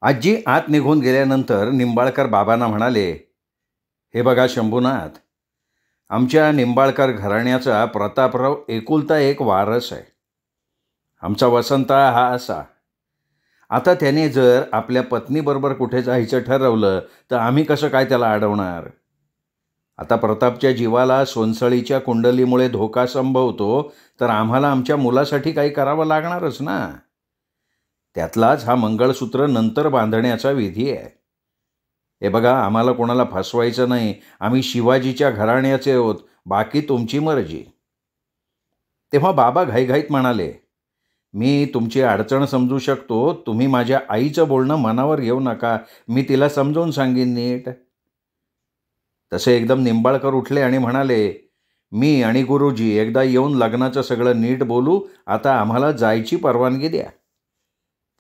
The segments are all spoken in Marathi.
आजी आत निघून गेल्यानंतर निंबाळकर बाबांना म्हणाले, हे बघा शंभूनाथ, आमच्या निंबाळकर घराण्याचा प्रतापराव एकुलता एक वारस आहे. आमचा वसंता हा असा. आता त्याने जर आपल्या पत्नीबरोबर कुठे जायचं ठरवलं तर आम्ही कसं काय त्याला अडवणार. आता प्रतापच्या जीवाला सोनसळीच्या कुंडलीमुळे धोका संभवतो तर आम्हाला आमच्या मुलासाठी काही करावं लागणारच ना. त्यातलाच हा मंगळसूत्र नंतर बांधण्याचा विधी आहे. हे बघा, आम्हाला कोणाला फसवायचं नाही. आम्ही शिवाजीच्या घराण्याचे आहोत. बाकी तुमची मर्जी. तेव्हा बाबा घाईघाईत म्हणाले, मी तुमची अडचण समजू शकतो. तुम्ही माझ्या आईचं बोलणं मनावर घेऊ नका. मी तिला समजावून सांगेन नीट. तसे एकदम निंबाळकर उठले आणि म्हणाले, मी आणि गुरुजी एकदा येऊन लग्नाचं सगळं नीट बोलू. आता आम्हाला जायची परवानगी द्या.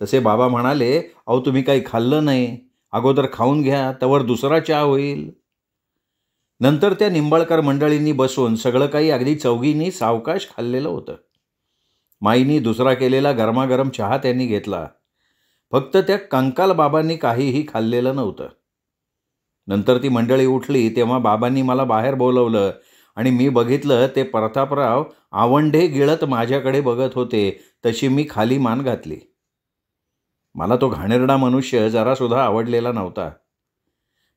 तसे बाबा म्हणाले, अहो तुम्ही काही खाल्लं नाही. अगोदर खाऊन घ्या, तवर दुसरा चहा होईल. नंतर त्या निंबाळकर मंडळींनी बसून सगळं काही अगदी चौघींनी सावकाश खाल्लेलं होतं. माईनी दुसरा केलेला गरमागरम चहा त्यांनी घेतला. फक्त त्या कंकाल बाबांनी काहीही खाल्लेलं नव्हतं. नंतर ती मंडळी उठली तेव्हा बाबांनी मला बाहेर बोलवलं आणि मी बघितलं ते प्रतापराव आवंढे गिळत माझ्याकडे बघत होते. तशी मी खाली मान घातली. मला तो घाणेरडा मनुष्य जरासुद्धा आवडलेला नव्हता.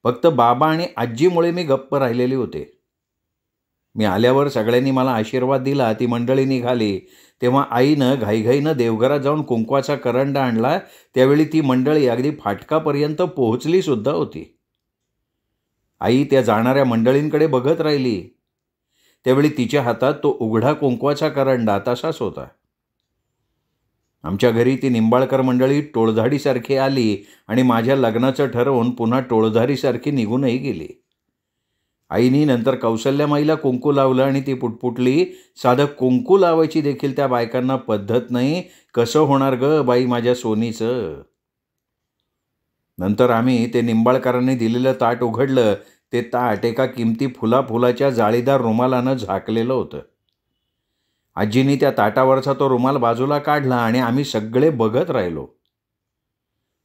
फक्त बाबा आणि आजीमुळे मी गप्प राहिलेली होते. मी आल्यावर सगळ्यांनी मला आशीर्वाद दिला. ती मंडळी निघाली तेव्हा आईनं घाईघाईनं देवघरात जाऊन कुंकवाचा करंडा आणला. त्यावेळी ती मंडळी अगदी फाटकापर्यंत पोहोचली सुद्धा होती. आई त्या जाणाऱ्या मंडळींकडे बघत राहिली. त्यावेळी तिच्या हातात तो उघडा कुंकवाचा करंडा तसाच होता. आमच्या घरी ती निंबाळकर मंडळी टोळधाडीसारखी आली आणि माझ्या लग्नाचं ठरवून पुन्हा टोळधाडीसारखी निघूनही गेली. आईनी नंतर कौसल्यामाईला कुंकू लावलं आणि ती पुटपुटली, साधं कुंकू लावायची देखील त्या बायकांना पद्धत नाही. कसं होणार ग बाई माझ्या सोनीचं. नंतर आम्ही ते निंबाळकरांनी दिलेलं ताट उघडलं. ते ताट एका किमती फुलाच्या जाळीदार रुमालानं झाकलेलं होतं. आजीनी त्या ताटावरचा तो रुमाल बाजूला काढला आणि आम्ही सगळे बघत राहिलो.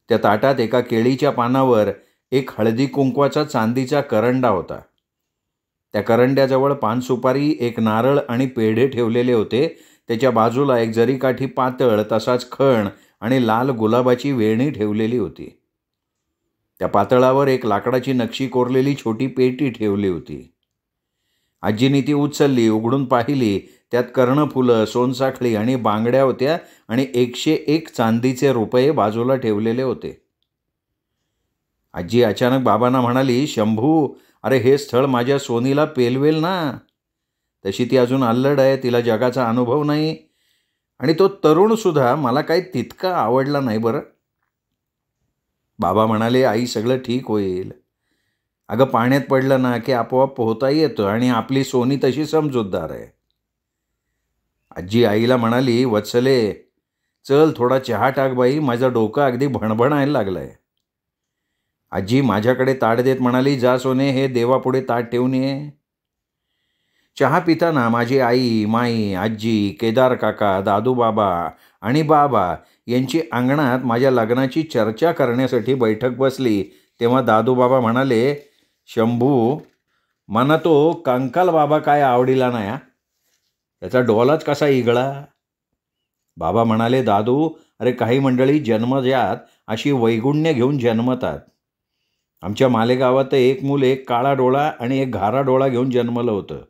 त्या ताटात एका केळीच्या पानावर एक हळदी कुंकवाचा चांदीचा करंडा होता. त्या करंड्याजवळ पान सुपारी, एक नारळ आणि पेढे ठेवलेले होते. त्याच्या बाजूला एक जरीकाठी पातळ तसाच खण आणि लाल गुलाबाची वेणी ठेवलेली होती. त्या पातळावर एक लाकडाची नक्षी कोरलेली छोटी पेटी ठेवली होती. आजीनी ती उचलली, उघडून पाहिली. त्यात कर्णफुलं, सोनसाखळी आणि बांगड्या होत्या आणि 101 चांदीचे रुपये बाजूला ठेवलेले होते. आजी अचानक बाबांना म्हणाली, शंभू, अरे हे स्थळ माझ्या सोनीला पेलवेल ना. तशी ती अजून अल्लड आहे. तिला जगाचा अनुभव नाही आणि तो तरुणसुद्धा मला काही तितका आवडला नाही बरं. बाबा म्हणाले, आई सगळं ठीक होईल. अगं पाण्यात पडलं ना की आपोआप पोहता येतं आणि आपली सोनी तशी समजूतदार आहे. आजी आईला म्हणाली, वत्सले चल थोडा चहा टाक बाई, माझं डोकं अगदी भणभणायला लागलंय. आजी माझ्याकडे ताट देत म्हणाली, जा सोने, हे देवापुढे ताट ठेवून ये. चहा पिताना माझी आई, माई, आजी, केदार काका, दादू बाबा आणि बाबा यांची अंगणात माझ्या लग्नाची चर्चा करण्यासाठी बैठक बसली. तेव्हा दादू बाबा म्हणाले, शंभू, मला तो कंकाल बाबा काय आवडीला नाही. त्याचा डोलाच कसा इगळा. बाबा म्हणाले, दादू, अरे काही मंडळी जन्मजात अशी वैगुण्य घेऊन जन्मतात. आमच्या मालेगावात एक मूल एक काळा डोळा आणि एक घारा डोळा घेऊन जन्मलं होतं.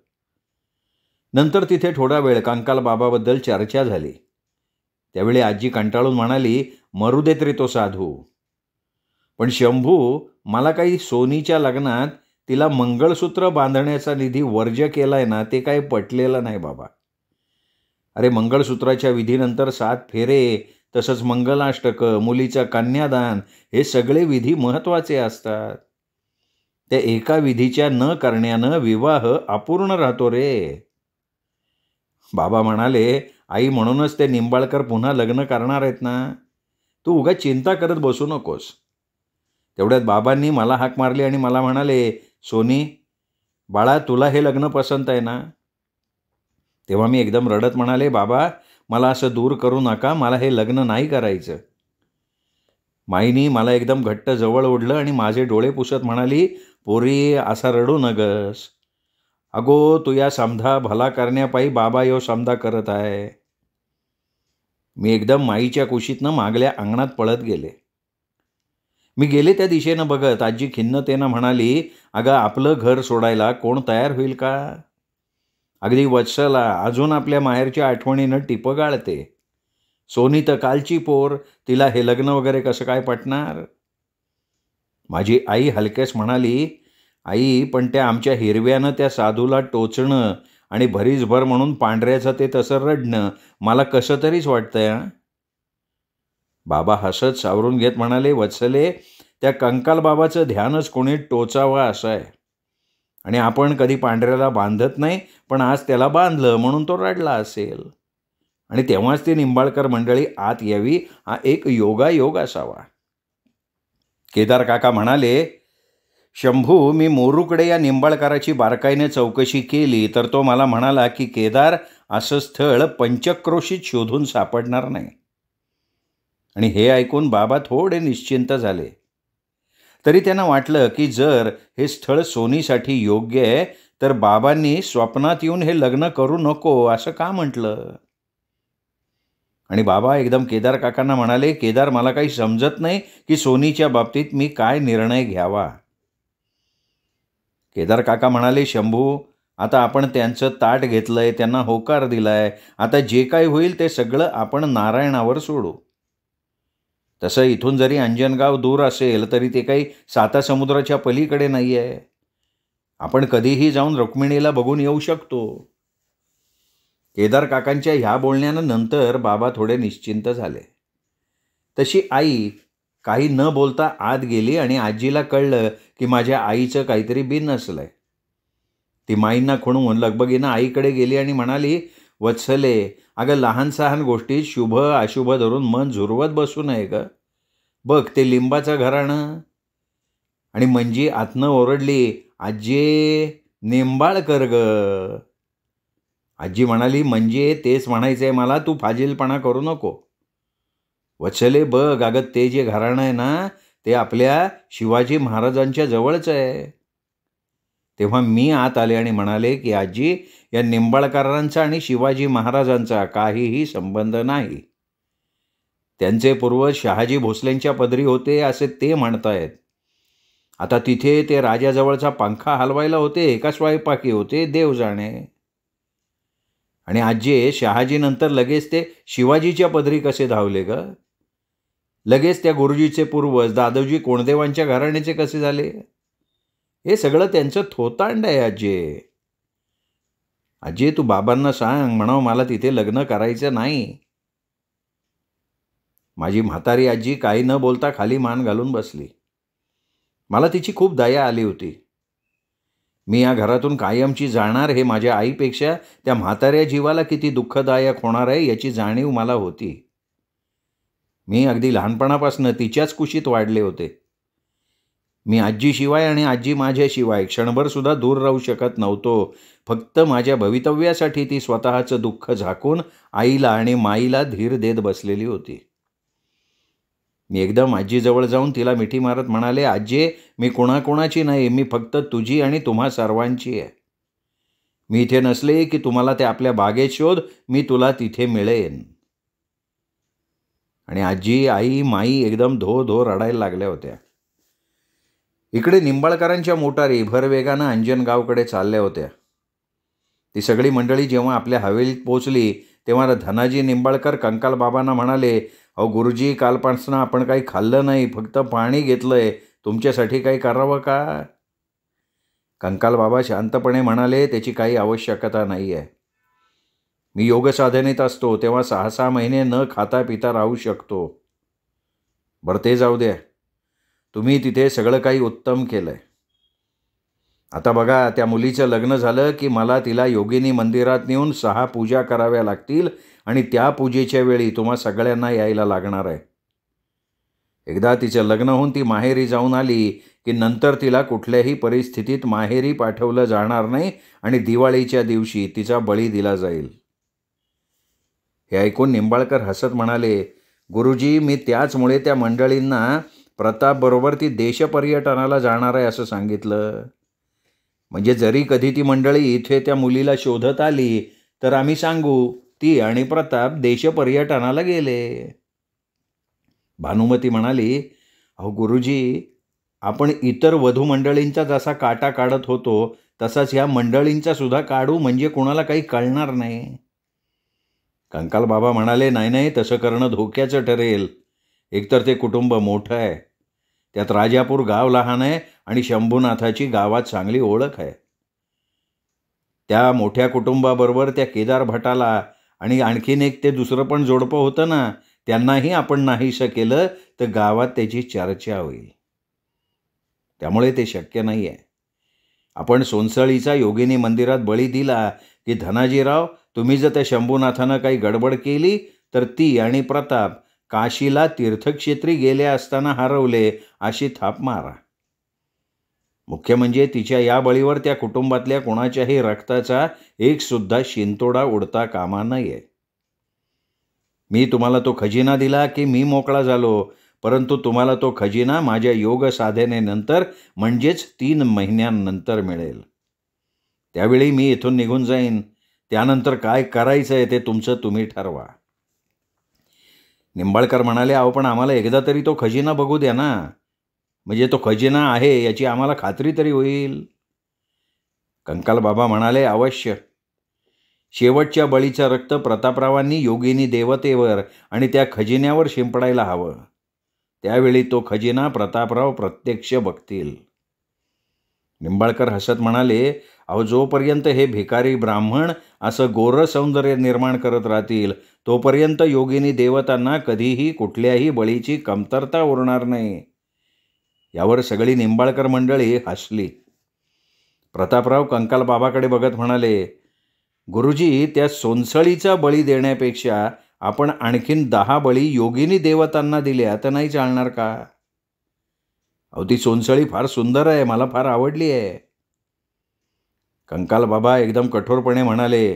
नंतर तिथे थोडा वेळ कंकाल बाबाबद्दल चर्चा झाली. त्यावेळी आजी कंटाळून म्हणाली, मरू दे तरी तो साधू. पण शंभू, मला काही सोनीच्या लग्नात तिला मंगळसूत्र बांधण्याचा निधी वर्ज्य केलाय ना, ते काही पटलेलं नाही बाबा. अरे मंगळसूत्राच्या विधीनंतर 7 फेरे, तसंच मंगलाष्टकं, मुलीचं कन्यादान, हे सगळे विधी महत्त्वाचे असतात. त्या एका विधीच्या न करण्यानं विवाह अपूर्ण राहतो रे. बाबा म्हणाले, आई म्हणूनच ते निंबाळकर पुन्हा लग्न करणार आहेत ना. तू उगाच चिंता करत बसू नकोस. तेवढ्यात बाबांनी मला हाक मारली आणि मला म्हणाले, सोनी बाळा, तुला हे लग्न पसंत आहे ना. तेव्हा मी एकदम रडत म्हणाले, बाबा मला असं दूर करू नका, मला हे लग्न नाही करायचं. माईनी मला एकदम घट्ट जवळ ओढलं आणि माझे डोळे पुसत म्हणाली, "पोरी, असा रडू नगस. अगो, तू या समधा भला करण्यापायी बाबा यो समधा करत आहे." मी एकदम माईच्या कुशीतनं मागल्या अंगणात पळत गेले. मी गेले त्या दिशेनं बघत आजी खिन्नतेनं म्हणाली, "अगं, आपलं घर सोडायला कोण तयार होईल का? अगदी वत्सला अजून आपल्या माहेरच्या आठवणीनं टिपं गाळते. सोनी तर कालची पोर, तिला हे लग्न वगैरे कसं काय पटणार?" माझी आई हलक्यास म्हणाली, "आई, पण त्या आमच्या हिरव्यानं त्या साधूला टोचणं आणि भरीसभर म्हणून पांढऱ्याचं ते तसं रडणं मला कसं तरीच वाटतंय हां." बाबा हसत सावरून घेत म्हणाले, "वत्सले, त्या कंकाल बाबाचं ध्यानच कोणी टोचावं असं आहे. आणि आपण कधी पांढऱ्याला बांधत नाही, पण आज त्याला बांधलं म्हणून तो रडला असेल. आणि तेव्हाच ती निंबाळकर मंडळी आत यावी, हा एक योगायोग असावा." केदार काका म्हणाले, "शंभू, मी मोरूकडे या निंबाळकराची बारकाईने चौकशी केली तर तो मला म्हणाला की केदार, असं स्थळ पंचक्रोशीत शोधून सापडणार नाही." आणि हे ऐकून बाबा थोडे निश्चिंत झाले. तरी त्यांना वाटलं की जर हे स्थळ सोनीसाठी योग्य आहे तर बाबांनी स्वप्नात येऊन हे लग्न करू नको असं का म्हटलं. आणि बाबा एकदम केदार काकांना म्हणाले, "केदार, मला काही समजत नाही की सोनीच्या बाबतीत मी काय निर्णय घ्यावा." केदार काका म्हणाले, "शंभू, आता आपण त्यांचं ताट घेतलंय, त्यांना होकार दिलाय. आता जे काही होईल ते सगळं आपण नारायणावर सोडू. तसं इथून जरी अंजनगाव दूर असेल तरी ते काही सातासमुद्राच्या पलीकडे नाही आहे. आपण कधीही जाऊन रुक्मिणीला बघून येऊ शकतो." केदार काकांच्या ह्या बोलण्यानं नंतर बाबा थोडे निश्चिंत झाले. तशी आई काही न बोलता आत गेली आणि आजीला कळलं की माझ्या आईचं काहीतरी बिनसलंय. ती माईंना खुणवून लगबगीनं आईकडे गेली आणि म्हणाली, "वत्सले, अगं, लहान सहान गोष्टीत शुभ अशुभ धरून मन झुरवत बसू नये ग. बघ ते लिंबाचं घराणं." आणि मंजी आतनं ओरडली, "आज्ये, निंबाळकर ग." आजी म्हणाली, "म्हणजे तेच म्हणायचंय मला, तू फाजीलपणा करू नको. वत्सले, बघ, अगं, ते जे घराणं आहे ना ते आपल्या शिवाजी महाराजांच्या जवळचं आहे." तेव्हा मी आत आले आणि म्हणाले की आजी, या निंबाळकरांचा आणि शिवाजी महाराजांचा काहीही संबंध नाही. त्यांचे पूर्वज शहाजी भोसलेंच्या पदरी होते असे ते म्हणतायत. आता तिथे ते राजाजवळचा पंखा हलवायला होते का स्वयंपाकी होते देव जाणे. आणि आजी, शहाजीनंतर लगेच ते शिवाजीच्या पदरी कसे धावले ग? लगेच त्या गुरुजीचे पूर्वज दादोजी कोंडदेवांच्या घराण्याचे कसे झाले? हे सगळं त्यांचं थोतांड आहे आजी. आजी, तू बाबांना सांग, म्हणावं मला तिथे लग्न करायचं नाही." माझी म्हातारी आजी काही न बोलता खाली मान घालून बसली. मला तिची खूप दया आली होती. मी या घरातून कायमची जाणार हे माझ्या आईपेक्षा त्या म्हाताऱ्या जीवाला किती दुःखदायक होणार आहे याची जाणीव मला होती. मी अगदी लहानपणापासून तिच्याच कुशीत वाढले होते. मी आजीशिवाय आणि आजी माझ्याशिवाय क्षणभरसुद्धा दूर राहू शकत नव्हतो. फक्त माझ्या भवितव्यासाठी ती स्वतःचं दुःख झाकून आईला आणि माईला धीर देत बसलेली होती. मी एकदम आजीजवळ जाऊन तिला मिठी मारत म्हणाले, "आजी, मी कोणाकोणाची नाही, मी फक्त तुझी आणि तुम्हा सर्वांची आहे. मी इथे नसले की तुम्हाला ते आपल्या बागेत शोध, मी तुला तिथे मिळेन." आणि आजी, आई, माई एकदम धो धो रडायला लागल्या होत्या. इकडे निंबाळकरांच्या मोटारी भरवेगानं अंजनगावकडे चालल्या होत्या. ती सगळी मंडळी जेव्हा आपल्या हवेलीत पोचली तेव्हा धनाजी निंबाळकर कंकाल बाबांना म्हणाले, "अहो गुरुजी, कालपासून आपण काही खाल्लं नाही, फक्त पाणी घेतलंय. तुमच्यासाठी काही करावं का?" कंकाल बाबा शांतपणे म्हणाले, "त्याची काही आवश्यकता नाही आहे. मी योगसाधनेत असतो तेव्हा 6-6 महिने न खाता पिता राहू शकतो. बरं, ते जाऊ द्या. तुम्ही तिथे सगळं काही उत्तम केलंय. आता बघा, त्या मुलीचं लग्न झालं की मला तिला योगिनी मंदिरात नेऊन 6 पूजा कराव्या लागतील आणि त्या पूजेच्या वेळी तुम्हा सगळ्यांना यायला लागणार आहे. एकदा तिचं लग्न होऊन ती माहेरी जाऊन आली की नंतर तिला कुठल्याही परिस्थितीत माहेरी पाठवलं जाणार नाही आणि दिवाळीच्या दिवशी तिचा बळी दिला जाईल." हे ऐकून निंबाळकर हसत म्हणाले, गुरुजी, मी त्याचमुळे त्या मंडळींना प्रतापबरोबर ती देशपर्यटनाला जाणार आहे असं सांगितलं. म्हणजे जरी कधी ती मंडळी इथे त्या मुलीला शोधत आली तर आम्ही सांगू ती आणि प्रताप देशपर्यटनाला गेले. भानुमती म्हणाली, अहो गुरुजी, आपण इतर वधू मंडळींचा जसा काटा काढत होतो तसाच ह्या मंडळींचा सुद्धा काढू, म्हणजे कोणाला काही कळणार नाही. कंकाल बाबा म्हणाले, नाही नाही, तसं करणं धोक्याचं ठरेल. एकतर ते कुटुंब मोठं आहे, त्यात राजापूर गाव लहान आहे आणि शंभूनाथाची गावात चांगली ओळख आहे. त्या मोठ्या कुटुंबाबरोबर त्या केदार भटाला आणि आणखीन एक ते दुसरं पण जोडपं होतं ना, त्यांनाही आपण नाहीसं केलं तर गावात त्याची चर्चा होईल. त्यामुळे ते शक्य नाही आहे. आपण सोनसळीचा योगिनी मंदिरात बळी दिला की धनाजीराव, तुम्ही जर त्या शंभूनाथानं काही गडबड केली तर ती आणि प्रताप काशीला तीर्थक्षेत्री गेले असताना हरवले अशी थाप मारा. मुख्य म्हणजे तिच्या या बळीवर त्या कुटुंबातल्या कोणाच्याही रक्ताचा एक सुद्धा शिंतोडा उडता कामा नये. मी तुम्हाला तो खजिना दिला की मी मोकळा झालो, परंतु तुम्हाला तो खजिना माझ्या योग साधनेनंतर म्हणजेच 3 महिन्यांनंतर मिळेल. त्यावेळी मी इथून निघून जाईन. त्यानंतर काय करायचं आहे ते तुमचं तुम्ही ठरवा. निंबाळकर म्हणाले, अहो पण आम्हाला एकदा तरी तो खजिना बघू द्या ना, म्हणजे तो खजिना आहे याची आम्हाला खात्री तरी होईल. कंकाल बाबा म्हणाले, अवश्य. शेवटच्या बळीचं रक्त प्रतापरावांनी योगिनी देवतेवर आणि त्या खजिन्यावर शिंपडायला हवं. त्यावेळी तो खजिना प्रतापराव प्रत्यक्ष बघतील. निंबाळकर हसत म्हणाले, अहो जोपर्यंत हे भिकारी ब्राह्मण असं गोरं सौंदर्य निर्माण करत राहतील तोपर्यंत योगिनी देवतांना कधीही कुठल्याही बळीची कमतरता उरणार नाही. यावर सगळी निंबाळकर मंडळी हसली. प्रतापराव कंकाल बाबाकडे बघत म्हणाले, गुरुजी, त्या सोनसळीचा बळी देण्यापेक्षा आपण आणखीन 10 बळी योगिनी देवतांना दिल्या तर नाही चालणार का? अहो ती सोनसळी फार सुंदर आहे, मला फार आवडली आहे. कंकाल बाबा एकदम कठोरपणे म्हणाले,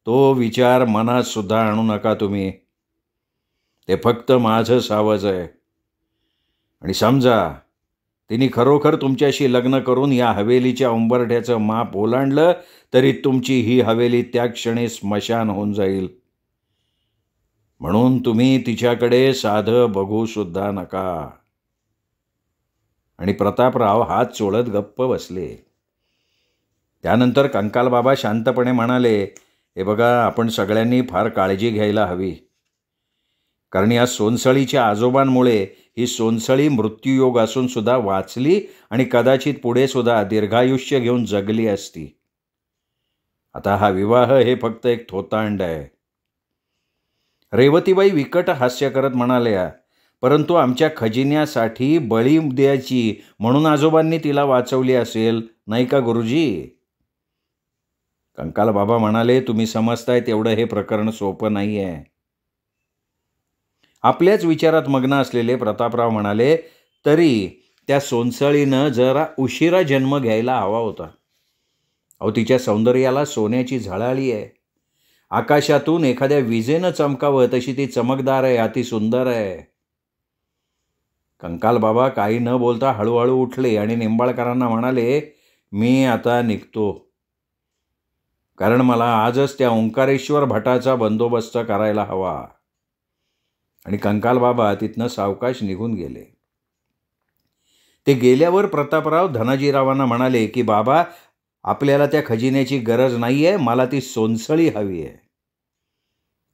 तो विचार मनात सुद्धा आणू नका तुम्ही. ते फक्त माझं सावज आहे. आणि समजा तिने खरोखर तुमच्याशी लग्न करून या हवेलीच्या उंबरठ्याचं माप ओलांडलं तरी तुमची ही हवेली त्या क्षणी स्मशान होऊन जाईल. म्हणून तुम्ही तिच्याकडे साधं बघू सुद्धा नका. आणि प्रतापराव हात चोळत गप्प बसले. त्यानंतर कंकाल बाबा शांतपणे म्हणाले, हे बघा, आपण सगळ्यांनी फार काळजी घ्यायला हवी. कारण या सोनसळीच्या आजोबांमुळे ही सोनसळी मृत्यूयोग असून सुद्धा वाचली आणि कदाचित पुढे सुद्धा दीर्घायुष्य घेऊन जगली असती. आता हा विवाह हे फक्त एक थोतांड आहे. रेवतीबाई विकट हास्य करत म्हणाल्या, परंतु आमच्या खजिन्यासाठी बळी द्यायची म्हणून आजोबांनी तिला वाचवली असेल, नाही का गुरुजी? कंकाल बाबा म्हणाले, तुम्ही समजताय तेवढं हे प्रकरण सोपं नाही आहे. आपल्याच विचारात मग्न असलेले प्रतापराव म्हणाले, तरी त्या सोनसळीनं जरा उशिरा जन्म घ्यायला हवा होता. अहो तिच्या सौंदर्याला सोन्याची झळाळी आहे. आकाशातून एखाद्या विजेनं चमकावं तशी ती चमकदार आहे, अतिसुंदर आहे. कंकाल बाबा काही न बोलता हळूहळू उठले आणि निंबाळकरांना म्हणाले, मी आता निघतो, कारण मला आजच त्या ओंकारेश्वर भटाचा बंदोबस्त करायला हवा. आणि कंकाल बाबा तिथनं सावकाश निघून गेले. ते गेल्यावर प्रतापराव धनाजीरावांना म्हणाले की बाबा, आपल्याला त्या खजिन्याची गरज नाही आहे, मला ती सोनसळी हवी आहे.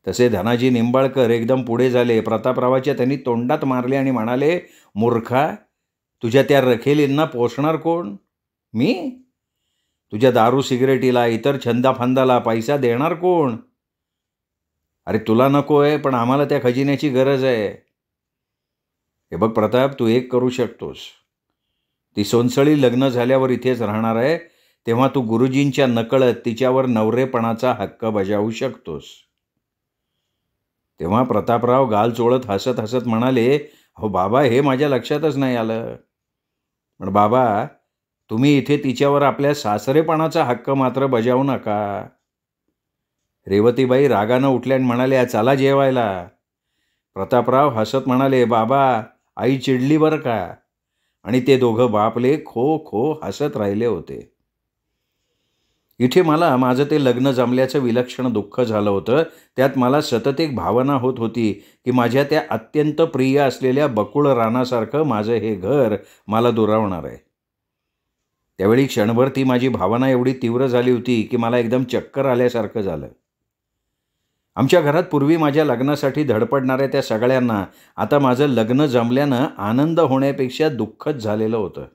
तसे धनाजी निंबाळकर एकदम पुढे झाले. प्रतापरावाच्या त्यांनी तोंडात मारले आणि म्हणाले, मूर्खा, तुझ्या त्या रखेलींना पोसणार कोण? मी? तुझ्या दारू सिगरेटीला इतर छंदाफंदाला पैसा देणार कोण? अरे तुला नको आहे, पण आम्हाला त्या खजिन्याची गरज आहे. हे बघ प्रताप, तू एक करू शकतोस. ती सोनसळी लग्न झाल्यावर इथेच राहणार आहे, तेव्हा तू गुरुजींच्या नकळत तिच्यावर नवरेपणाचा हक्क बजावू शकतोस. तेव्हा प्रतापराव गाल चोळत हसत हसत म्हणाले, हो बाबा, हे माझ्या लक्षातच नाही आलं. पण बाबा, तुम्ही इथे तिच्यावर आपल्या सासरेपणाचा हक्क मात्र बजावू नका. रेवतीबाई रागानं उठल्या आणि म्हणाल्या, चला जेवायला. प्रतापराव हसत म्हणाले, बाबा आई चिडली बरं का. आणि ते दोघं बापले खो खो हसत राहिले होते. इथे मला माझं ते लग्न जमल्याचं विलक्षण दुःख झालं होतं. त्यात मला सतत एक भावना होत होती की माझ्या त्या अत्यंत प्रिय असलेल्या बकुळ रानासारखं माझं हे घर मला दुरावणार आहे. त्यावेळी क्षणभर ती माझी भावना एवढी तीव्र झाली होती की मला एकदम चक्कर आल्यासारखं झालं. आमच्या घरात पूर्वी माझ्या लग्नासाठी धडपडणाऱ्या त्या सगळ्यांना आता माझं लग्न जमल्यानं आनंद होण्यापेक्षा दुःखच झालेलं होतं.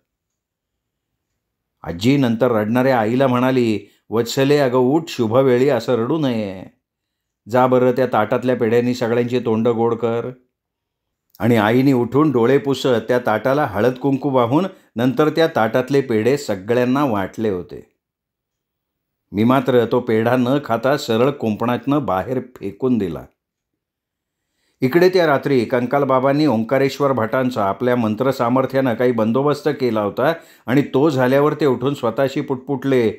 आजी नंतर रडणाऱ्या आईला म्हणाली, वत्सले अगं उठ, शुभवेळी असं रडू नये. जा बरं त्या ताटातल्या पेढ्यांनी सगळ्यांची तोंड गोड कर. आणि आईने उठून डोळे पुसत त्या ताटाला हळद कुंकू वाहून नंतर त्या ताटातले पेढे सगळ्यांना वाटले होते. मी मात्र तो पेढा न खाता सरळ कुंपणातनं बाहेर फेकून दिला. इकडे त्या रात्री कंकालबाबांनी ओंकारेश्वर भटांचा आपल्या मंत्रसामर्थ्यानं काही बंदोबस्त केला होता आणि तो झाल्यावर ते उठून स्वतःशी पुटपुटले,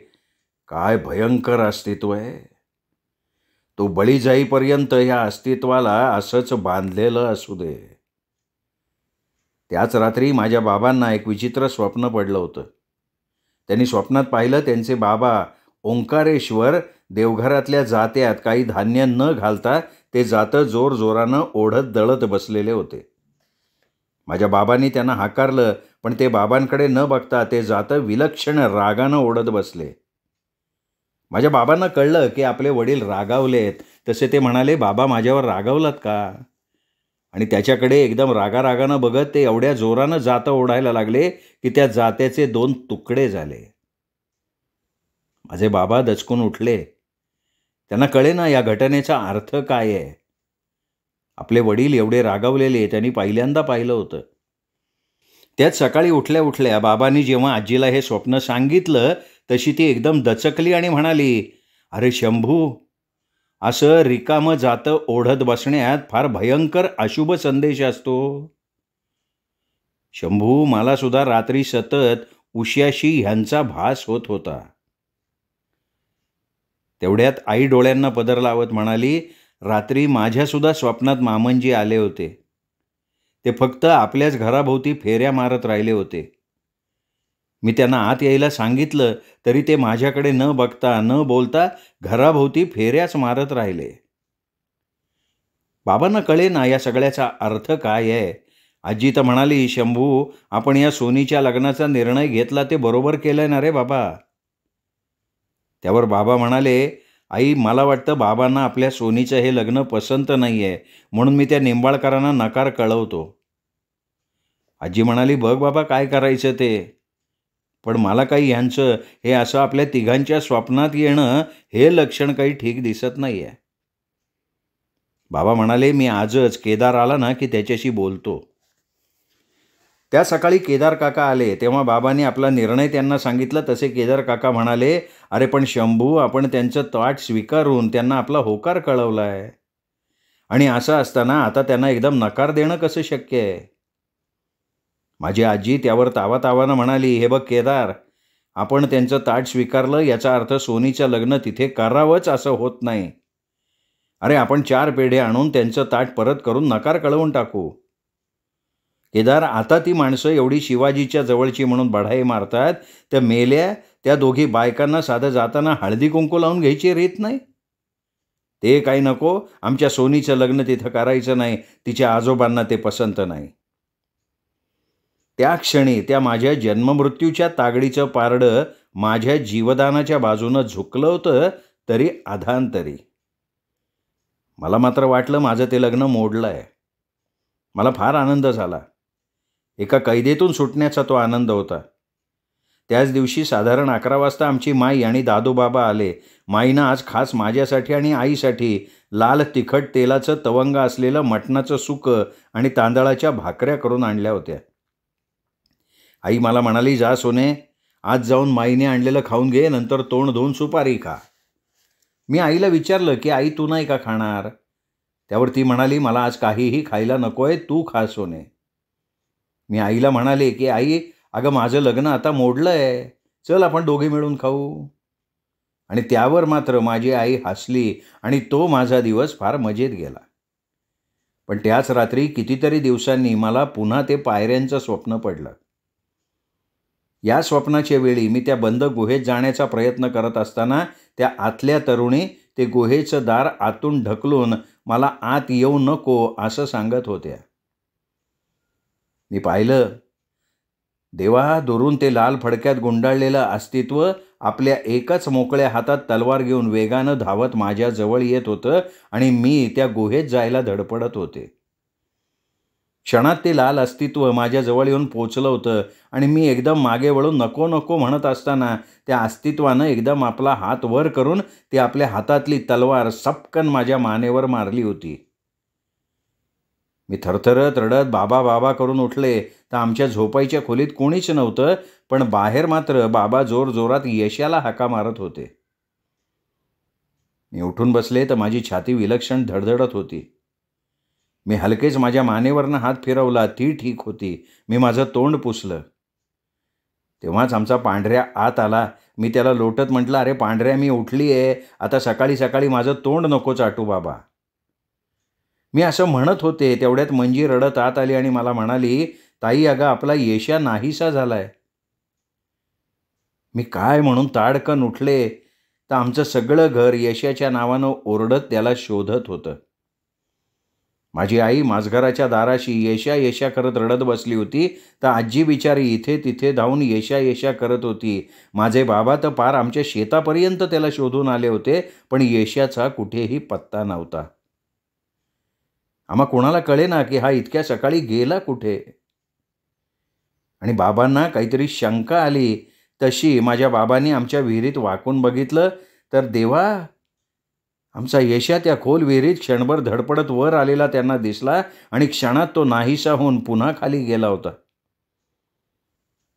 काय भयंकर अस्तित्व आहे. तो बळी जाईपर्यंत या अस्तित्वाला असंच बांधलेलं असू दे. त्याच रात्री माझ्या बाबांना एक विचित्र स्वप्न पडलं होतं. त्यांनी स्वप्नात पाहिलं त्यांचे बाबा ओंकारेश्वर देवघरातल्या जात्यात काही धान्य न घालता ते जातं जोरजोरानं ओढत दळत बसलेले होते. माझ्या बाबांनी त्यांना हाकारलं, पण ते बाबांकडे न बघता ते जातं विलक्षण रागानं ओढत बसले. माझ्या बाबांना कळलं की आपले वडील रागावलेत. तसे ते म्हणाले, बाबा माझ्यावर रागावलात का? आणि त्याच्याकडे एकदम रागारागानं बघत ते एवढ्या जोरानं जातं ओढायला लागले की त्या जात्याचे 2 तुकडे झाले. माझे बाबा दचकून उठले. त्यांना कळेना या घटनेचा अर्थ काय आहे. आपले वडील एवढे रागावलेले त्यांनी पहिल्यांदा पाहिलं होतं. त्यात सकाळी उठल्या उठल्या बाबांनी जेव्हा आजीला हे स्वप्न सांगितलं तशी ती एकदम दचकली आणि म्हणाली, अरे शंभू, असं रिकामं जातं ओढत बसण्यात फार भयंकर अशुभ संदेश असतो. शंभू, मला सुद्धा रात्री सतत उश्याशी ह्यांचा भास होत होता. तेवढ्यात आई डोळ्यांना पदर लावत म्हणाली, रात्री माझ्यासुद्धा स्वप्नात मामनजी आले होते. ते फक्त आपल्याच घराभोवती फेऱ्या मारत राहिले होते. मी त्यांना आत यायला सांगितलं तरी ते माझ्याकडे न बघता न बोलता घराभोवती फेऱ्याच मारत राहिले. बाबांना कळेना या सगळ्याचा अर्थ काय आहे. आजी तर म्हणाली, शंभू, आपण या सोनीच्या लग्नाचा निर्णय घेतला ते बरोबर केलंय ना रे बाबा. त्यावर बाबा म्हणाले, आई, मला वाटतं बाबांना आपल्या सोनीचं हे लग्न पसंत नाही आहे, म्हणून मी त्या निंबाळकरांना नकार कळवतो. आजी म्हणाली, बघ बाबा काय करायचं ते. पण मला काही ह्यांचं हे असं आपल्या तिघांच्या स्वप्नात येणं हे लक्षण काही ठीक दिसत नाही आहे. बाबा म्हणाले, मी आजच केदार आला ना की त्याच्याशी बोलतो. त्या सकाळी केदार काका आले तेव्हा बाबांनी आपला निर्णय त्यांना सांगितला. तसे केदार काका म्हणाले, अरे पण शंभू, आपण त्यांचं ताट स्वीकारून त्यांना आपला होकार कळवला आहे आणि असं असताना आता त्यांना एकदम नकार देणं कसं शक्य आहे. माझी आजी त्यावर तावातावानं म्हणाली, हे बघ केदार, आपण त्यांचं ताट स्वीकारलं याचा अर्थ सोनीचं लग्न तिथे करावंच असं होत नाही. अरे आपण 4 पेढे आणून त्यांचं ताट परत करून नकार कळवून टाकू. केदार, आता ती माणसं एवढी शिवाजीच्या जवळची म्हणून बढाई मारतात, त्या मेल्या त्या दोघी बायकांना साधं जाताना हळदी कुंकू लावून घ्यायची रीत नाही. ते काही नको, आमच्या सोनीचं लग्न तिथं करायचं नाही, तिच्या आजोबांना ते पसंत नाही. त्या क्षणी त्या माझ्या जन्ममृत्यूच्या तागडीचं पारडं माझ्या जीवदानाच्या बाजूनं झुकलं होतं तरी अधांतरी. मला मात्र वाटलं माझं ते लग्न मोडलं आहे. मला फार आनंद झाला. एका कैदेतून सुटण्याचा तो आनंद होता. त्याच दिवशी साधारण 11 वाजता आमची माई आणि दादूबाबा आले. माईनं आज खास माझ्यासाठी आणि आईसाठी लाल तिखट तेलाचं तवंग असलेलं मटणाचं सुकं आणि तांदळाच्या भाकऱ्या करून आणल्या होत्या. आई मला म्हणाली, जा सोने, आज जाऊन माईने आणलेलं खाऊन घे, नंतर तोंड धुवून सुपारी खा. मी आईला विचारलं की आई तू नाही का खाणार. त्यावर ती म्हणाली, मला आज काहीही खायला नको आहे, तू खा सोने. मी आईला म्हणाले की आई, अगं माझं लग्न आता मोडलं आहे, चल आपण दोघे मिळून खाऊ. आणि त्यावर मात्र माझी आई हसली आणि तो माझा दिवस फार मजेत गेला. पण त्याच रात्री कितीतरी दिवसांनी मला पुन्हा ते पायऱ्यांचं स्वप्न पडलं. या स्वप्नाच्या वेळी मी त्या बंद गुहेत जाण्याचा प्रयत्न करत असताना त्या आतल्या तरुणी ते गुहेचं दार आतून ढकलून मला आत येऊ नको असं सांगत होत्या. मी पाहिलं, देवा, दुरून ते लाल फडक्यात गुंडाळलेलं अस्तित्व आपल्या एकाच मोकळ्या हातात तलवार घेऊन वेगानं धावत माझ्या जवळ येत होतं आणि मी त्या गुहेत जायला धडपडत होते. क्षणात ते लाल अस्तित्व माझ्या जवळ येऊन पोचलं होतं आणि मी एकदम मागे वळून नको नको म्हणत असताना त्या अस्तित्वानं एकदम आपला हात वर करून ती आपल्या हातातली तलवार सपकन माझ्या मानेवर मारली होती. मी थरथरत रडत बाबा बाबा करून उठले तर आमच्या झोपायच्या खोलीत कोणीच नव्हतं, पण बाहेर मात्र बाबा जोरजोरात यशाला हाका मारत होते. मी उठून बसले तर माझी छाती विलक्षण धडधडत होती. मी हलकेच माझ्या मानेवरनं हात फिरवला, ती ठीक होती. मी माझं तोंड पुसलं. तेव्हाच आमचा पांढऱ्या आत आला. मी त्याला लोटत म्हटलं, अरे पांढऱ्या, मी उठली आहे, आता सकाळी सकाळी माझं तोंड नको चाटू बाबा. मी असं म्हणत होते तेवढ्यात मंजी रडत आत आली आणि मला म्हणाली, ताई, अगं आपला येशा नाहीसा झालाय. मी काय म्हणून ताडकन उठले तर आमचं सगळं घर यशाच्या नावानं ओरडत त्याला शोधत होतं. माझी आई माझघराच्या दाराशी येशा येशा करत रडत बसली होती तर आजी बिचारी इथे तिथे धावून येशा येशा करत होती. माझे बाबा तर पार आमच्या शेतापर्यंत त्याला शोधून आले होते, पण येशाचा कुठेही पत्ता नव्हता. आम्हा कोणाला कळेना की हा इतक्या सकाळी गेला कुठे. आणि बाबांना काहीतरी शंका आली तशी माझ्या बाबांनी आमच्या विहिरीत वाकून बघितलं तर देवा, आमचा येशा त्या खोल विहिरीत क्षणभर धडपडत वर आलेला त्यांना दिसला आणि क्षणात तो नाहीसा होऊन पुन्हा खाली गेला होता.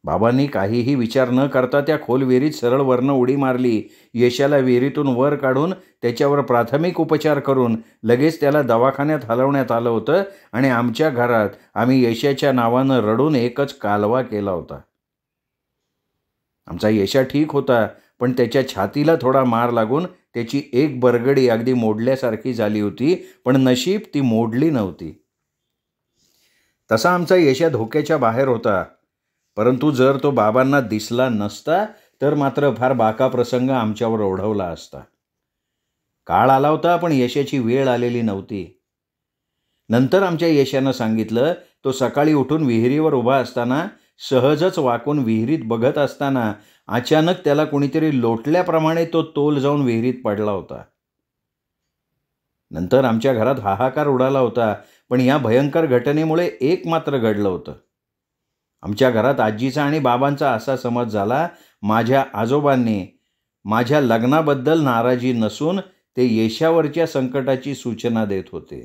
बाबांनी काहीही विचार न करता त्या खोल विहिरीत सरळ वरनं उडी मारली. येशाला विहिरीतून वर काढून त्याच्यावर प्राथमिक उपचार करून लगेच त्याला दवाखान्यात हलवण्यात आलं होतं आणि आमच्या घरात आम्ही येशाच्या नावानं रडून एकच कालवा केला होता. आमचा येशा ठीक होता, पण त्याच्या छातीला थोडा मार लागून त्याची एक बरगडी अगदी मोडल्यासारखी झाली होती, पण नशीब ती मोडली नव्हती. तसा आमचा येशा धोक्याच्या बाहेर होता, परंतु जर तो बाबांना दिसला नसता तर मात्र फार बाका प्रसंग आमच्यावर ओढवला असता. काळ आला होता, पण यशाची वेळ आलेली नव्हती. नंतर आमच्या येशानं सांगितलं, तो सकाळी उठून विहिरीवर उभा असताना सहजच वाकून विहिरीत बघत असताना अचानक त्याला कोणीतरी लोटल्याप्रमाणे तो तोल जाऊन विहिरीत पडला होता. नंतर आमच्या घरात हाहाकार उडाला होता, पण या भयंकर घटनेमुळे एक मात्र घडलं होतं. आमच्या घरात आजीचा आणि बाबांचा असा समज झाला, माझ्या आजोबांनी माझ्या लग्नाबद्दल नाराजी नसून ते येशावरच्या संकटाची सूचना देत होते.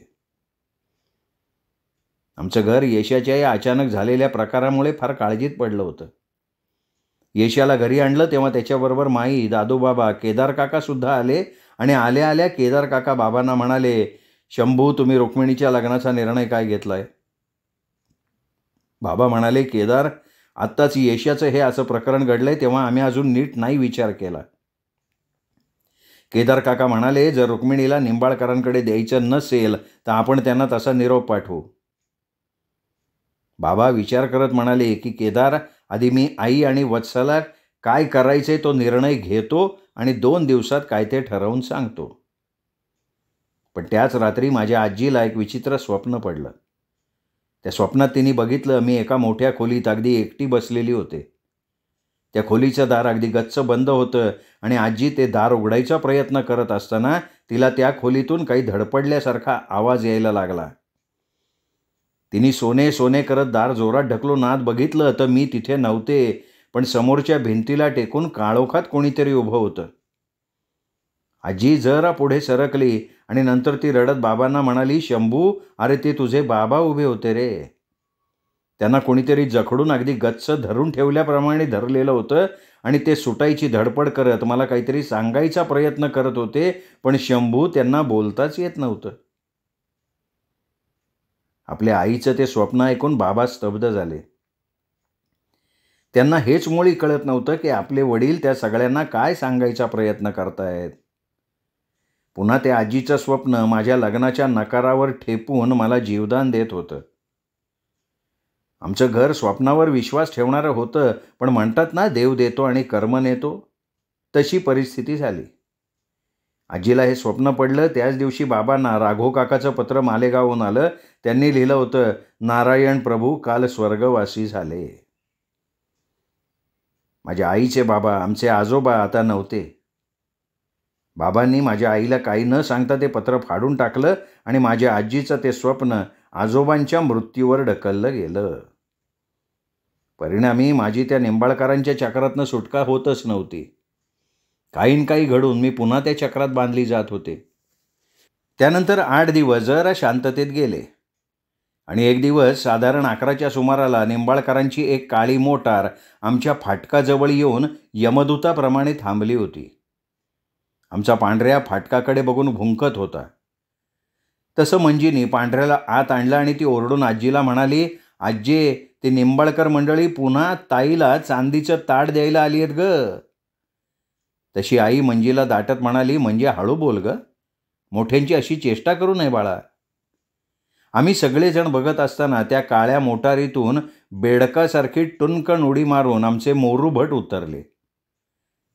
आमचं घर येशाच्या या अचानक झालेल्या प्रकारामुळे फार काळजीत पडलं होतं. येशाला घरी आणलं तेव्हा त्याच्याबरोबर माई, दादूबाबा, केदार काका सुद्धा आले आणि आल्या आल्या केदार काका बाबांना म्हणाले, शंभू, तुम्ही रुक्मिणीच्या लग्नाचा निर्णय काय घेतलाय? बाबा म्हणाले, केदार, आत्ताच येशाचं हे असं प्रकरण घडलंय तेव्हा आम्ही अजून नीट नाही विचार केला. केदार काका म्हणाले, जर रुक्मिणीला निंबाळकरांकडे द्यायचं नसेल तर आपण त्यांना तसा निरोप पाठवू. बाबा विचार करत म्हणाले की केदार, आधी मी आई आणि वत्सला काय करायचे तो निर्णय घेतो आणि 2 दिवसात काय ते ठरवून सांगतो. पण त्याच रात्री माझ्या आजीला एक विचित्र स्वप्न पडलं. त्या स्वप्नात तिने बघितलं, मी एका मोठ्या खोलीत अगदी एकटी बसलेली होते. त्या खोलीचं दार अगदी गच्च बंद होतं आणि आजी ते दार उघडायचा प्रयत्न करत असताना तिला त्या खोलीतून काही धडपडल्यासारखा आवाज यायला लागला. तिने सोने सोने करत दार जोरात ढकलून आत बघितलं तर मी तिथे नव्हते, पण समोरच्या भिंतीला टेकून काळोखात कोणीतरी उभं होतं. आजी जरा पुढे सरकली आणि नंतर ती रडत बाबांना म्हणाली, शंभू, अरे ते तुझे बाबा उभे होते रे. त्यांना कोणीतरी जखडून अगदी गच्च धरून ठेवल्याप्रमाणे धरलेलं होतं आणि ते सुटायची धडपड करत मला काहीतरी सांगायचा प्रयत्न करत होते, पण शंभू, त्यांना बोलताच येत नव्हतं. आपल्या आईचं ते स्वप्न ऐकून बाबा स्तब्ध झाले. त्यांना हेच मुळी कळत नव्हतं की आपले वडील त्या सगळ्यांना काय सांगायचा प्रयत्न करतायत. पुन्हा ते आजीचं स्वप्न माझ्या लग्नाच्या नकारावर ठेपून मला जीवदान देत होतं. आमचं घर स्वप्नावर विश्वास ठेवणारं होतं, पण म्हणतात ना, देव देतो आणि कर्म नेतो, तशी परिस्थिती झाली. आजीला हे स्वप्न पडलं त्याच दिवशी बाबांना राघव काकाचं पत्र मालेगावहून आलं. त्यांनी लिहिलं होतं, नारायण प्रभू काल स्वर्गवासी झाले. माझ्या आईचे बाबा, आमचे आजोबा आता नव्हते. बाबांनी माझ्या आईला काही न सांगता ते पत्र फाडून टाकलं आणि माझ्या आजीचं ते स्वप्न आजोबांच्या मृत्यूवर ढकललं गेलं. परिणामी माझी त्या निंबाळकरांच्या चक्रातनं सुटका होतच नव्हती. काही न काही घडून मी पुन्हा त्या चक्रात बांधली जात होते. त्यानंतर 8 दिवस जरा शांततेत गेले आणि एक दिवस साधारण 11च्या सुमाराला निंबाळकरांची एक काळी मोटार आमच्या फाटकाजवळ येऊन यमदूताप्रमाणे थांबली होती. आमचा पांढऱ्या फाटकाकडे बघून भुंकत होता. तसं मंजीनी पांढऱ्याला आत आणलं आणि ती ओरडून आजीला म्हणाली, आज्जे, ते निंबाळकर मंडळी पुन्हा ताईला चांदीचं ताट द्यायला आली आहेत ग. तशी आई मंजीला दाटत म्हणाली, म्हणजे हळू बोल ग, मोठ्यांची अशी चेष्टा करू नये बाळा. आम्ही सगळेजण बघत असताना त्या काळ्या मोटारीतून बेडकासारखी टुनकन उडी मारून आमचे मोरू भट उतरले.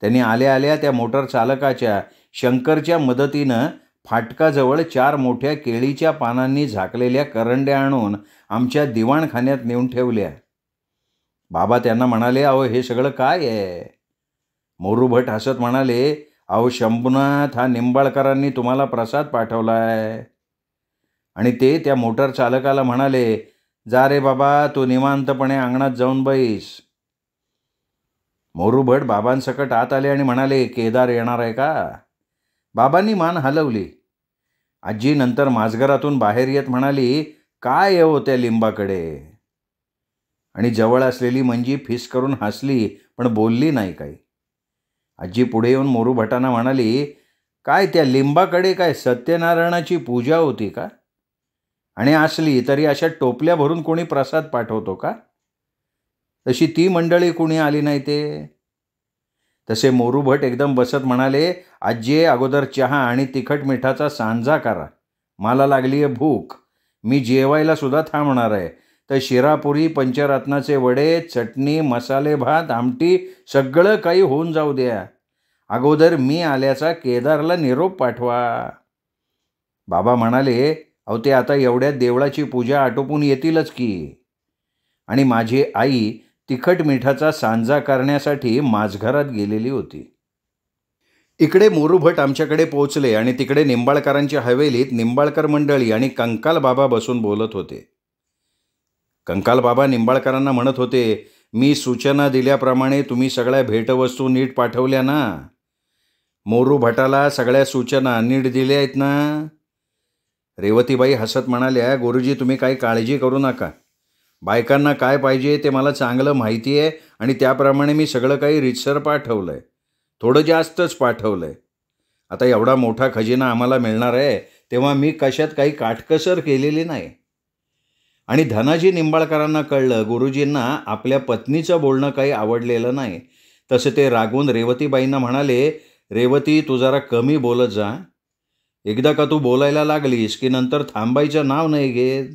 त्यांनी आल्या आल्या त्या मोटर चालकाच्या शंकरच्या मदतीनं फाटकाजवळ 4 मोठ्या केळीच्या पानांनी झाकलेल्या करंड्या आणून आमच्या दिवाणखान्यात नेऊन ठेवल्या. बाबा त्यांना म्हणाले, अहो हे सगळं काय आहे? मोरू भट हसत म्हणाले, अहो शंभूनाथ, हा निंबाळकरांनी तुम्हाला प्रसाद पाठवलाय. आणि ते त्या मोटर चालकाला म्हणाले, जा रे बाबा, तू निवांतपणे अंगणात जाऊन बैस. मोरू भट बाबांसकट आत आले आणि म्हणाले, केदार येणार आहे का? बाबांनी मान हलवली. आजी नंतर माझघरातून बाहेर येत म्हणाली, काय येऊ त्या लिंबाकडे? आणि जवळ असलेली मंजी फिस करून हसली, पण बोलली नाही काही. आजी पुढे येऊन मोरू भटांना म्हणाली, काय त्या लिंबाकडे काय सत्यनारायणाची पूजा होती का? आणि असली तरी अशा टोपल्या भरून कोणी प्रसाद पाठवतो का? तशी ती मंडळी कोणी आली नाही ते. तसे मोरू भट एकदम बसत म्हणाले, आजी, अगोदर चहा आणि तिखट मिठाचा सांजा करा. मला लागली आहे भूक. मी जेवायला सुद्धा थांबणार आहे. तर शिरापुरी, पंचरत्नाचे वडे, चटणी, मसाले भात, आमटी सगळं काही होऊन जाऊ द्या. अगोदर मी आल्याचा केदारला निरोप पाठवा. बाबा म्हणाले, अहो ते आता एवढ्या देवळाची पूजा आटोपून येतीलच की. आणि माझी आई तिखट मिठाचा सांजा करण्यासाठी माझघरात गेलेली होती. इकडे मोरू भट आमच्याकडे पोचले आणि तिकडे निंबाळकरांच्या हवेलीत निंबाळकर मंडळी आणि कंकाल बाबा बसून बोलत होते. कंकाल बाबा निंबाळकरांना म्हणत होते, मी सूचना दिल्याप्रमाणे तुम्ही सगळ्या भेटवस्तू नीट पाठवल्या ना? मोरू भटाला सगळ्या सूचना नीट दिल्या आहेत ना? रेवतीबाई हसत म्हणाल्या, गुरुजी तुम्ही काही काळजी करू नका. बायकांना काय पाहिजे ते मला चांगलं माहिती आहे आणि त्याप्रमाणे मी सगळं काही रीतसर पाठवलं आहे. थोडं जास्तच पाठवलं आहे. आता एवढा मोठा खजिना आम्हाला मिळणार आहे, तेव्हा मी कशात काही काटकसर केलेली नाही. आणि धनाजी निंबाळकरांना कळलं, गुरुजींना आपल्या पत्नीचं बोलणं काही आवडलेलं नाही. तसं ते रागवून रेवतीबाईंना म्हणाले, रेवती, तू जरा कमी बोलत जा. एकदा का तू बोलायला लागलीस की नंतर थांबायचं नाव नाही घेत.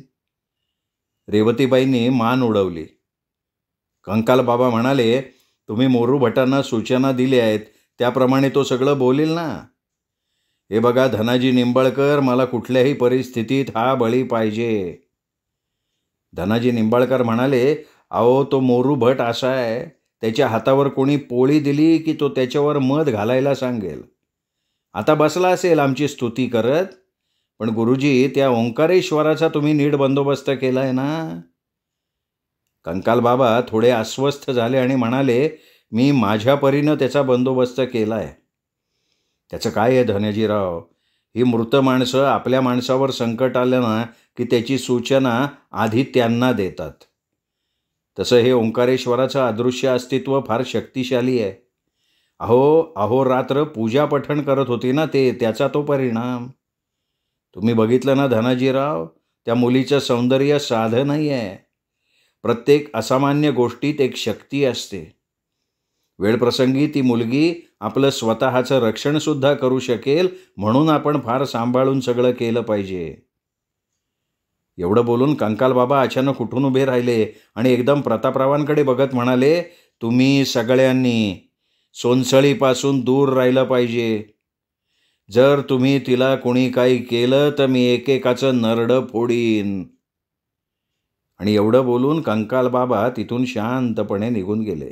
रेवतीबाईंनी मान उडवली. कंकाल बाबा म्हणाले, तुम्ही मोरू भटांना सूचना दिल्या आहेत त्याप्रमाणे तो सगळं बोलेल ना? हे बघा धनाजी निंबाळकर, मला कुठल्याही परिस्थितीत हा बळी पाहिजे. धनाजी निंबाळकर म्हणाले, अहो तो मोरू भट असा आहे, त्याच्या हातावर कोणी पोळी दिली की तो त्याच्यावर मध घालायला सांगेल. आता बसला असेल आमची स्तुती करत, पण गुरुजी त्या ओंकारेश्वराचा तुम्ही नीट बंदोबस्त केला आहे ना? कंकाल बाबा थोडे अस्वस्थ झाले आणि म्हणाले, मी माझ्या परीनं त्याचा बंदोबस्त केला आहे. त्याचं काय आहे धनाजीराव, ही मृत माणसं आपल्या माणसावर संकट आलं ना की त्याची सूचना आधी त्यांना देतात. तसं हे ओंकारेश्वराचं अदृश्य अस्तित्व फार शक्तिशाली आहे. अहोरात्र पूजा पठण करत होती ना ते, त्याचा तो परिणाम. तुम्ही बघितलं ना धनाजीराव, त्या मुलीचं सौंदर्य साधं नाही आहे. प्रत्येक असामान्य गोष्टीत एक शक्ती असते. वेळप्रसंगी ती मुलगी आपलं स्वतःचं रक्षणसुद्धा करू शकेल, म्हणून आपण फार सांभाळून सगळं केलं पाहिजे. एवढं बोलून कंकाल बाबा अचानक उठून उभे राहिले आणि एकदम प्रतापरावांकडे बघत म्हणाले, तुम्ही सगळ्यांनी सोनसळीपासून दूर राहिलं पाहिजे. जर तुम्ही तिला कोणी काही केलं तर मी एकेकाचं नरडं फोडीन. आणि एवढं बोलून कंकाल बाबा तिथून शांतपणे निघून गेले.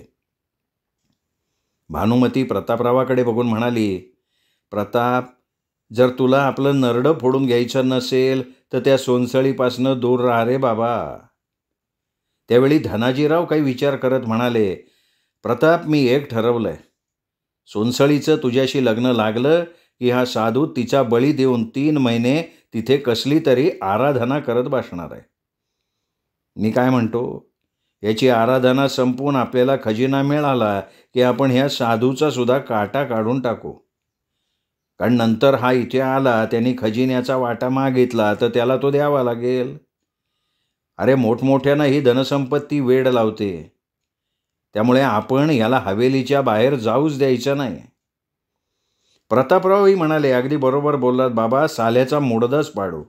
भानुमती प्रतापरावाकडे बघून म्हणाली, प्रताप, जर तुला आपलं नरडं फोडून घ्यायचं नसेल तर त्या सोनसळीपासनं दूर राहा रे बाबा. त्यावेळी धनाजीराव काही विचार करत म्हणाले, प्रताप, मी एक ठरवलंय. सोनसळीचं तुझ्याशी लग्न लागलं की हा साधू तिचा बळी देऊन 3 महिने तिथे कसली तरी आराधना करत बसणार आहे. मी काय म्हणतो, याची आराधना संपवून आपल्याला खजिना मिळाला की आपण ह्या साधूचा सुद्धा काटा काढून टाकू. कारण नंतर हा इथे आला, त्यांनी खजिन्याचा वाटा मागितला तर त्याला तो द्यावा लागेल. अरे मोठमोठ्यानं ही धनसंपत्ती वेड लावते. त्यामुळे आपण याला हवेलीच्या बाहेर जाऊच द्यायचं नाही. प्रतापरावही म्हणाले, अगदी बरोबर बोललात बाबा, साल्याचा मुडदच पाडू.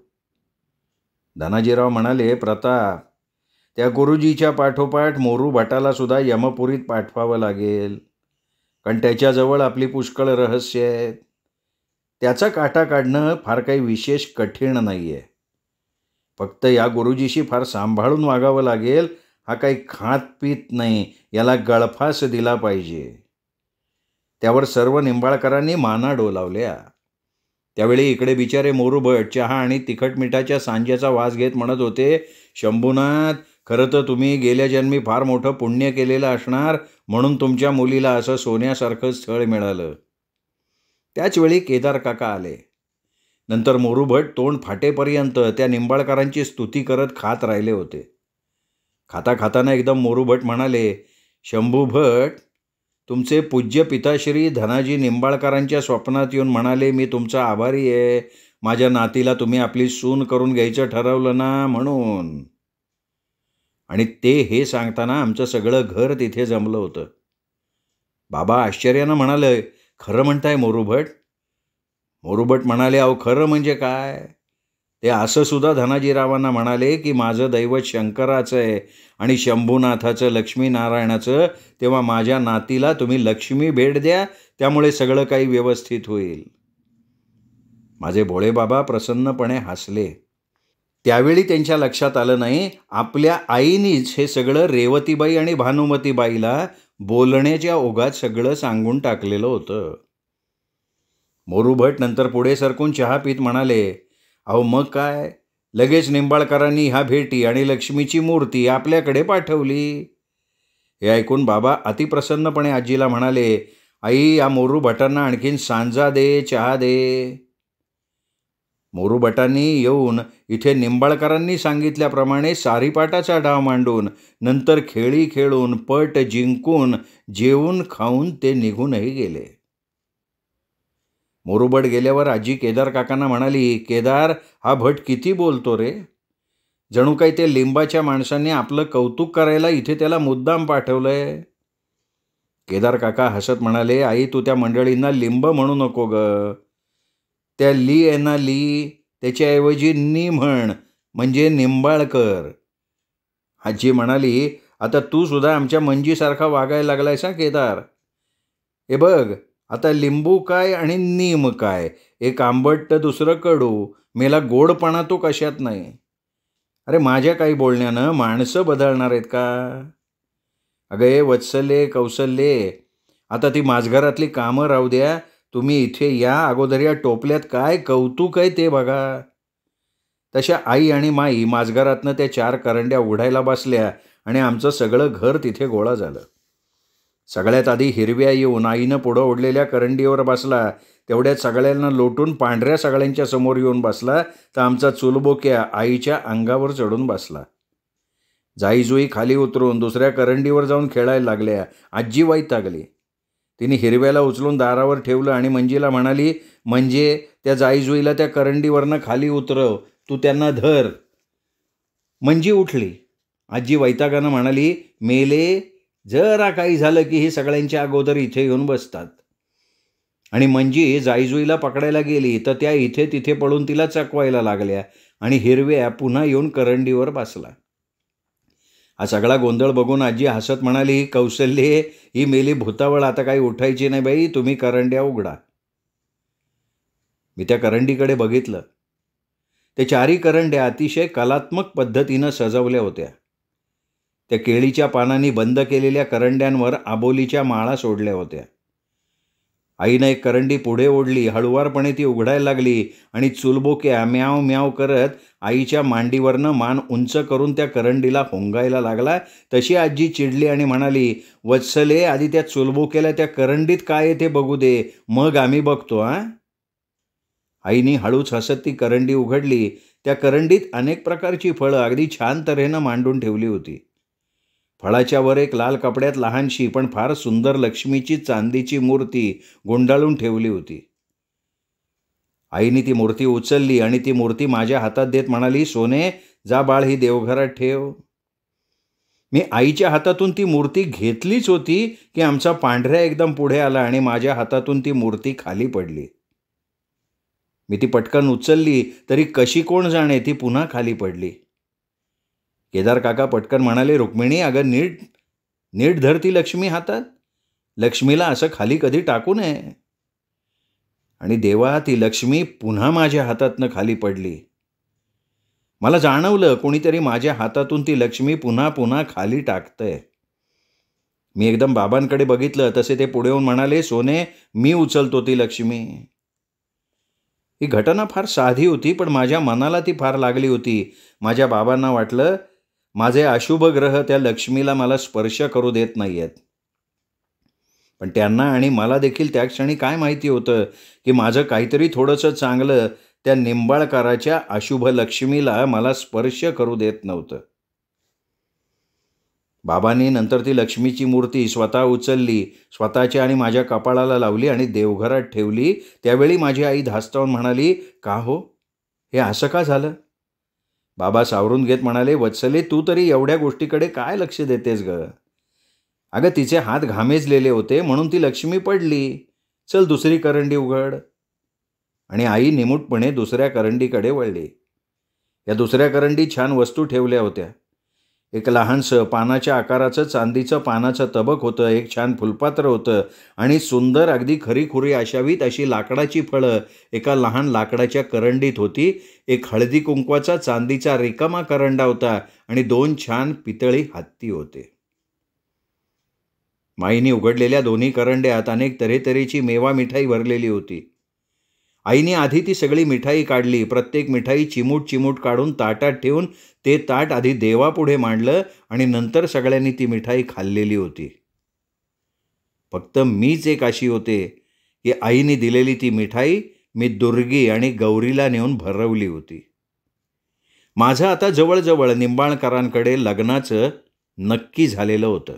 धनाजीराव म्हणाले, प्रताप, त्या गुरुजीच्या पाठोपाठ मोरू भटाला सुद्धा यमपुरीत पाठवावं लागेल. कारण त्याच्याजवळ आपली पुष्कळ रहस्य आहेत. त्याचा काटा काढणं फार काही विशेष कठीण नाही आहे. फक्त या गुरुजीशी फार सांभाळून वागावं लागेल. हा काही खात पीत नाही, याला गळफास दिला पाहिजे. त्यावर सर्व निंबाळकरांनी माना डोलावल्या. त्यावेळी इकडे बिचारे मोरू भट चहा आणि तिखट मिठाच्या सांज्याचा वास घेत म्हणत होते, शंभूनाथ, खरं तर तुम्ही गेल्या जन्मी फार मोठं पुण्य केलेलं असणार, म्हणून तुमच्या मुलीला असं सोन्यासारखं स्थळ मिळालं. त्याचवेळी केदार काका आले. नंतर मोरू भट तोंड फाटेपर्यंत त्या निंबाळकरांची स्तुती करत खात राहिले होते. खाता खाताना एकदम मोरू भट म्हणाले, शंभू भट, तुमचे पूज्य पिताश्री धनाजी निंबाळकरांच्या स्वप्नात येऊन म्हणाले, मी तुमचा आभारी आहे. माझ्या नातीला तुम्ही आपली सून करून घ्यायचं ठरवलं ना, म्हणून. आणि ते हे सांगताना आमचं सगळं घर तिथे जमलं होतं. बाबा आश्चर्यानं म्हणाले, खरं म्हणताय मोरू भट? मोरू भट म्हणाले, अहो खरं म्हणजे काय? ते असं सुद्धा धनाजीरावांना म्हणाले की माझं दैवत शंकराचं आहे आणि शंभूनाथाचं, लक्ष्मीनारायणाचं. तेव्हा माझ्या नातीला तुम्ही लक्ष्मी भेट द्या, त्यामुळे सगळं काही व्यवस्थित होईल. माझे भोळे बाबा प्रसन्नपणे हसले. त्यावेळी त्यांच्या लक्षात आलं नाही, आपल्या आईनीच हे सगळं रेवतीबाई आणि भानुमतीबाईला बोलण्याच्या ओघात सगळं सांगून टाकलेलं होतं. मोरू भट नंतर पुढे सरकून चहा पीत म्हणाले, अहो मग काय, लगेच निंबाळकरांनी ह्या भेटी आणि लक्ष्मीची मूर्ती आपल्याकडे पाठवली. हे ऐकून बाबा अतिप्रसन्नपणे आजीला म्हणाले, आई, या मोरू भटांना आणखीन सांजा दे, चहा दे. मोरू भटांनी येऊन इथे निंबाळकरांनी सांगितल्याप्रमाणे सारीपाटाचा डाव मांडून, नंतर खेळी खेळून, पट जिंकून, जेवून खाऊन ते निघूनही गेले. मोरू भट गेल्यावर आजी केदार काकांना म्हणाली, केदार, हा भट किती बोलतो रे. जणू काही ते लिंबाच्या माणसांनी आपलं कौतुक करायला इथे त्याला मुद्दाम पाठवलंय. केदार काका हसत म्हणाले, आई, तू त्या मंडळींना लिंब म्हणू नको ग. त्या ली आहे ना ली, त्याच्याऐवजी नी म्हण, म्हणजे निंबाळकर. आजी म्हणाली, आता तू सुद्धा आमच्या मंजीसारखा वागायला लागलायस हा केदार. हे बघ, आता लिंबू काय आणि नीम काय, एक आंबट तर दुसरं कडू, मेला गोडपणा तो कशात नाही. अरे माझ्या काही बोलण्यानं माणसं बदलणार आहेत का? अगं वत्सले, कौशल्ये, आता ती माझघरातली कामं राहू द्या, तुम्ही इथे या अगोदर या टोपल्यात काय कौतुक आहे ते बघा. तशा आई आणि माई माझघरातनं त्या 4 करंड्या उघडायला बसल्या आणि आमचं सगळं घर तिथे गोळा झालं. सगळ्यात आधी हिरव्या येऊन आईनं पुढं ओढलेल्या करंडीवर बसला. तेवढ्यात सगळ्यांना लोटून पांढऱ्या सगळ्यांच्या समोर येऊन बसला तर आमचा चुलबोक्या आईच्या अंगावर चढून बसला. जाईजुई खाली उतरून दुसऱ्या करंडीवर जाऊन खेळायला लागल्या. आजी वैतागली. तिने हिरव्याला उचलून दारावर ठेवलं आणि मंजीला म्हणाली, म्हणजे त्या जाईजुईला त्या करंडीवरनं खाली उतरव, तू त्यांना धर. मंजी उठली. आजी वैतागानं म्हणाली, मेले, जरा काही झालं की ही सगळ्यांच्या अगोदर इथे येऊन बसतात. आणि मंजी जाईजुईला पकडायला गेली तर त्या इथे तिथे पडून तिला चकवायला लागल्या आणि हिरव्या पुन्हा येऊन करंडीवर बसला. हा सगळा गोंधळ बघून आजी हसत म्हणाली, कौशल्ये, ही मेली भूतावळ आता काही उठायची नाही बाई, तुम्ही करंड्या उघडा. मी त्या करंडीकडे बघितलं. त्या चारी करंड्या अतिशय कलात्मक पद्धतीनं सजवल्या होत्या. त्या केळीच्या पानांनी बंद केलेल्या करंड्यांवर आबोलीच्या माळा सोडल्या होत्या. आईनं एक करंडी पुढे ओढली, हळुवारपणे ती उघडायला लागली आणि चुलबोक्या म्याव म्याव करत आईच्या मांडीवरनं मान उंच करून त्या करंडीला होंगायला लागला. तशी आजी चिडली आणि म्हणाली, वत्सले, आधी त्या चुलबोक्याला त्या करंडीत काय आहे ते बघू दे, मग आम्ही बघतो. आईनी हळूच हसत ती करंडी उघडली. त्या करंडीत अनेक प्रकारची फळं अगदी छान तऱ्हेनं मांडून ठेवली होती. फळाच्या वर एक लाल कपड्यात लहानशी पण फार सुंदर लक्ष्मीची चांदीची मूर्ती गुंडाळून ठेवली होती. आईने ती मूर्ती उचलली आणि ती मूर्ती माझ्या हातात देत म्हणाली, सोने, जा बाळ, ही देवघरात ठेव. मी आईच्या हातातून ती मूर्ती घेतलीच होती की आमचा पांढऱ्या एकदम पुढे आला आणि माझ्या हातातून ती मूर्ती खाली पडली. मी ती पटकन उचलली तरी कशी कोण जाणे ती पुन्हा खाली पडली. केदार काका पटकन म्हणाले, रुक्मिणी, अगं नीट नीट धर ती लक्ष्मी हातात. लक्ष्मीला असं खाली कधी टाकू नये. आणि देवा, ती लक्ष्मी पुन्हा माझ्या हातातनं खाली पडली. मला जाणवलं कोणीतरी माझ्या हातातून ती लक्ष्मी पुन्हा पुन्हा खाली टाकतंय. मी एकदम बाबांकडे बघितलं तसे ते पुढे येऊन म्हणाले, सोने, मी उचलतो ती लक्ष्मी. ही घटना फार साधी होती पण माझ्या मनाला ती फार लागली होती. माझ्या बाबांना वाटलं माझे अशुभ ग्रह त्या लक्ष्मीला मला स्पर्श करू देत नाही आहेत. पण त्यांना आणि मला देखील त्या क्षणी काय माहिती होतं की माझं काहीतरी थोडंसं चांगलं त्या निंबाळकराच्या अशुभ लक्ष्मीला मला स्पर्श करू देत नव्हतं. बाबांनी नंतर ती लक्ष्मीची मूर्ती स्वतः उचलली, स्वतःच्या आणि माझ्या कपाळाला लावली आणि देवघरात ठेवली. त्यावेळी माझी आई धास्तावून म्हणाली, का हो, हे असं का झालं? बाबा सावरून घेत म्हणाले, वत्सले, तू तरी एवढ्या गोष्टीकडे काय लक्ष देतेस ग? अगं, तिचे हात घामेजलेले होते म्हणून ती लक्ष्मी पडली. चल, दुसरी करंडी उघड. आणि आई निमूटपणे दुसऱ्या करंडीकडे वळली. या दुसऱ्या करंडीत छान वस्तू ठेवल्या होत्या. एक लहानसं पानाच्या आकाराचं चांदीचं पानाचं तबक होतं, एक छान फुलपात्र होतं आणि सुंदर अगदी खरीखुरी अशावीत अशी लाकडाची फळं एका लहान लाकडाच्या करंडीत होती. एक हळदी कुंकवाचा चांदीचा रिकामा करंडा होता आणि 2 छान पितळी हत्ती होते. माईने उघडलेल्या दोन्ही करंड्यात अनेक तऱ्हेतऱ्हेची मेवा मिठाई भरलेली होती. आईने आधी ती सगळी मिठाई काढली. प्रत्येक मिठाई चिमूट चिमूट काढून ताटात ठेवून ते ताट आधी देवापुढे मांडलं आणि नंतर सगळ्यांनी ती मिठाई खाल्लेली होती. फक्त मीच एक अशी होते की आईने दिलेली ती मिठाई मी दुर्गी आणि गौरीला नेऊन भरवली होती. माझं आता जवळजवळ निंबाळकरांकडे लग्नाचं नक्की झालेलं होतं.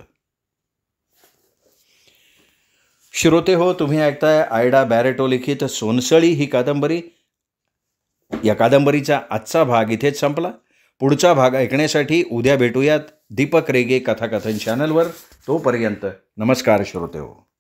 श्रोते हो, तुम्ही ऐकताय आयडा बॅरेटो लिखित सोनसळी ही कादंबरी. या कादंबरीचा आजचा भाग इथेच संपला. पुढचा भाग ऐकण्यासाठी उद्या भेटूयात दीपक रेगे कथाकथन चॅनलवर. तोपर्यंत नमस्कार श्रोते हो.